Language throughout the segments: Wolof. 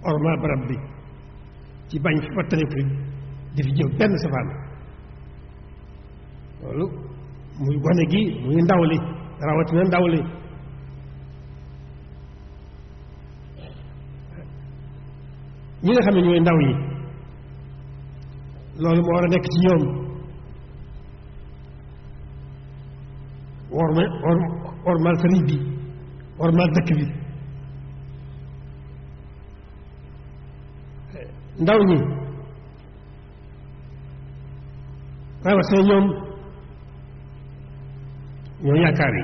ormal barab bi ci bañ fi wattani fi di fi jëw benn safaan loolu muy gone gi muy ndaw li rawatina ndaw li ñi nga xam ne ñooy ndaw yi loolu moo war a nekk ci ñoom ormal sëriñ bi ormal dëkk bi ndaw ñi rawatina ñoom ñoo yaakaar yi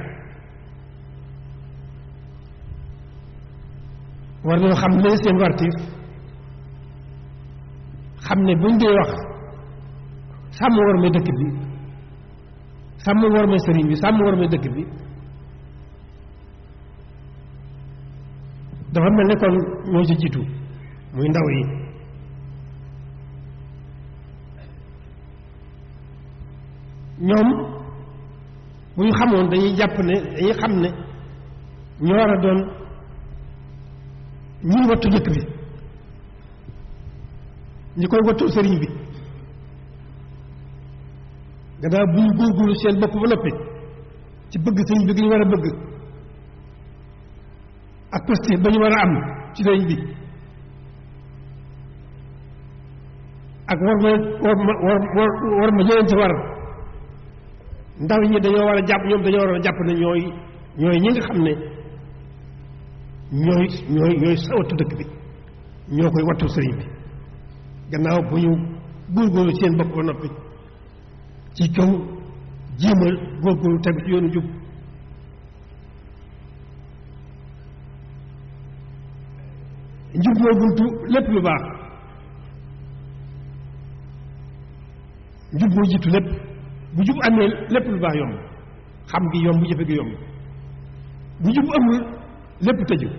war nañoo xam ne seen wartiif xam ne buñ dee wax sàmm war may dëkk bi sàmm war may sëriñ bi sàmm war may dëkk bi dafa mel ne kon ñoo ci jiitu muy ndaw yi ñoom bu ñu xamoon dañuy jàpp ne dañuy xam ne ñoo war a doon ñi wattu dëkk bi ñi koy wattu sëriñ bi gannaaw bu ñu góorgóorlu seen bopp ba noppi ci bëgg sëriñ bi gi ñu war a bëgg ak posté ba ñu war a am ci sëriñ bi ak war ma ñëwante war ndaw ñi dañoo war a jàpp ñoom dañoo war a jàpp ne ñooy ñi nga xam ne ñooy sa wattu dëkk bi ñoo koy wattu sëriñ bi gannaaw bu ñu góorgóorlu seen bopp ba noppi ci kaw jéemal góorgóorlu tegu ci yoonu jub njub mooy buntu lépp lu baax njub mooy jiitu lépp bu jub amee lépp lu baax yomb xam gi yomb bu jëfe gi yomb bu jub amul lépp tëju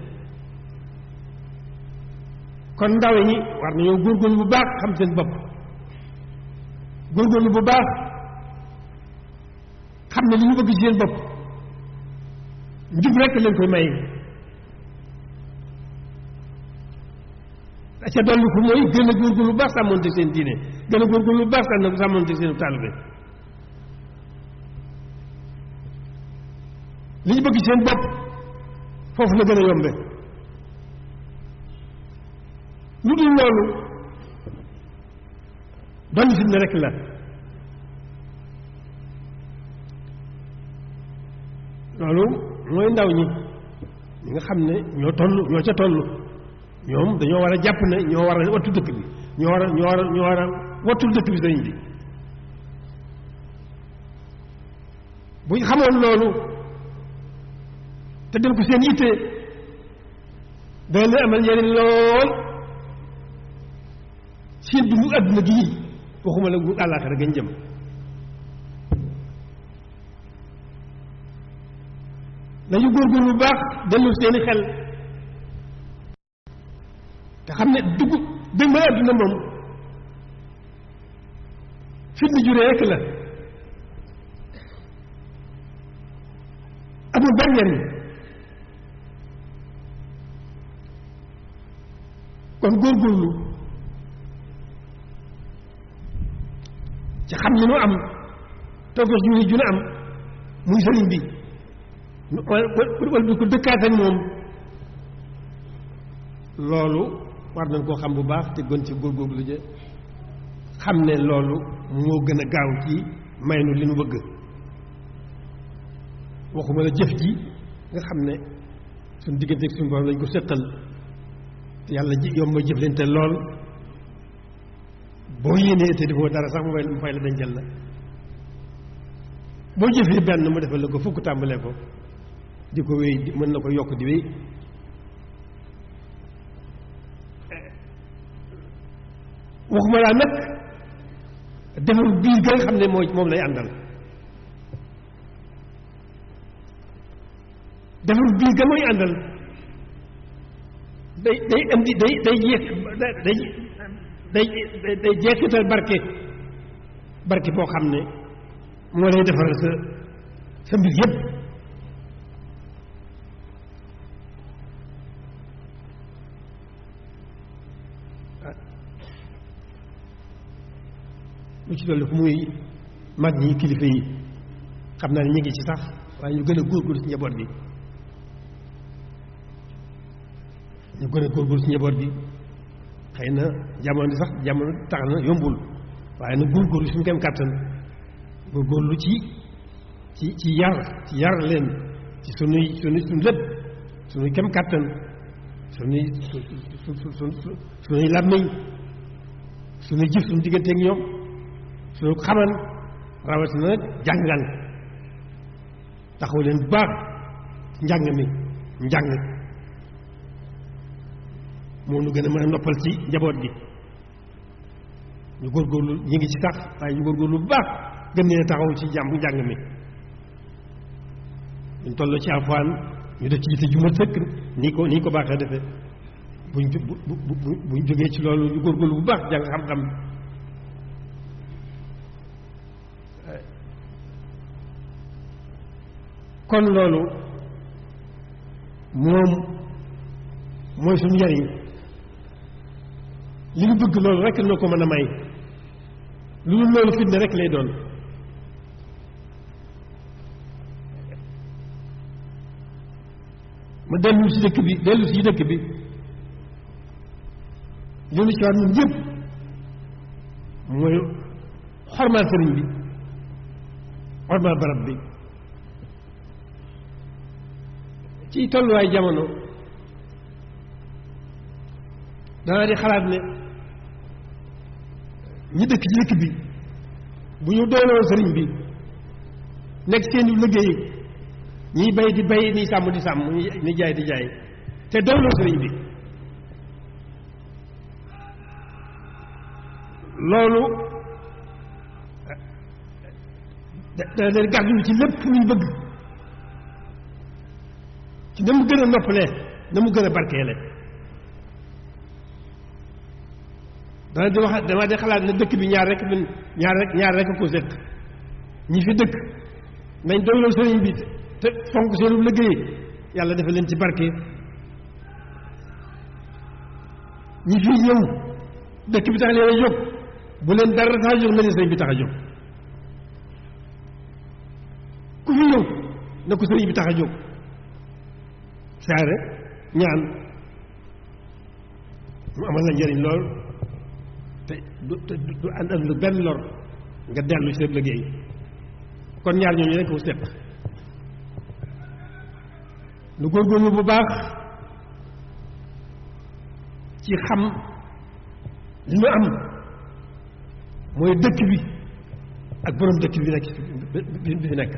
kon ndaw ñi war nañoo góorgóorlu bu baax xam seen bopp góorgóorlu bu baax xam ne li ñu bëgg ci seen bopp njub rekk leen koy may ca dolli ko mooy gën a góorgóorlu bu baax sàmmonte seen diine gën a góorgóorlu bu baax sàmmonte seen taalibe li ñu bëgg ci seen bopp foofu la gën a yombe lu dul loolu doon fitna rek la loolu mooy ndaw ñi nga xam ne ñoo ca toll ñoom dañoo war a jàpp ne ñoo war a wattu dëkk bi ñoo war a wattul dëkk bi sëriñ bi bu ñu xamoon loolu te def ko seen yitte dana leen amal njëriñ lool seen dundu àdduna gii waxuma la gu àllaaxira gañ jëm nañu góorgóorlu bu baax dellu seeni xel te xam ne dëgg mooy àdduna moom fitna juree rekk la amul benn njariñ kon góorgóorlu ci xam li nu am tawfeex ju nu am muy sëriñ bi wal bi ko dëkkaat ak moom loolu war nañ koo xam bu baax te gën ci góorgóorlu ja xam ne loolu moo gën a gaaw ci may nu li nu bëgg waxuma la jëf ji nga xam ne suñ diggante ak suñu borom lañ ko séqal te yàlla yomb a jëflante lool boo yéenee te defoo dara sax mu fay la dencal la boo jëfee benn mu defal la ko fukk tàmbalee ko di ko wéy mën na ko yokk di wéy waxuma laa nag defar biir ga nga xam ne moom lay àndal defar biir ga mooy àndal day indi day jeexital barke boo xam ne moo lay defaral sa mbir yépp lu ci dolli fu muy mag ñi kilifa yi xam naa ne ñu ngi ci sax waaye ñu gën a góorgóorlu ci njaboot bi ñu gën a góorgóorlu ci njaboot bi xëy na jamono sax jamono tax na yombul waaye nag góorgóorlu suñu kem kàttan góorgóorlu ci yar leen ci suñu lépp suñuy kem kàttan suñuy làmmiñ suñuy jëf suñu digganteeg ñoom suñu xamal rawatina nag jàngal taxaw leen bu baax ci njàng mi njàng moom lu gën a mën a noppal ci njaboot gi ñu góorgóorlu ñu ngi ci sax waaye ñu góorgóorlu bu baax gën leen taxaw ci njàng mi ñu toll ci alxuraan ñu def ci yitte ju mat sëkk nii ko baaxee defee buñ jógee ci loolu ñu góorgóorlu bu baax jàng xam-xam kon loolu moom mooy suñu njariñ li ñu bëgg loolu rekk noo ko mën a may lu dul loolu fitna rekk lay doon ma dellu si dëkk bi li ñu ci war ñun ñëpp mooy xormaal sëriñ bi xormaal barab bi ci tolluwaay jamono danaa di xalaat ne ñi dëkk ci dëkk bi bu ñu doyloo sëriñ bi nekk seen i liggéey ñiy bay di bay ni sàmm di sàmm ni jaay di jaay te doyloo sëriñ bi loolu dana leen gàddu ci lépp luñ bëgg ci na mu gën a noppalee na mu gën a barkeele dama di xalaat ne dëkk bi ñaar rek ko séq ñi fi dëkk nañ doyloo sëriñ bi te fonk seenu liggéey yàlla dafa leen ci barke ñi fi ñëw dëkk bi tax leen a jóg bu leen dara tax a jóg na leen sëriñ bi tax a jóg ku fi ñëw na ko sëriñ bi tax a jóg saare ñaan mu amal la njëriñ lool te du ànd ak lu benn lor nga dellu ci sa liggéey kon ñaar ñooñu rekk ko seq lu góorgóorlu bu baax ci xam li ñu am mooy dëkk bi ak borom dëkk bi nekk bi fi nekk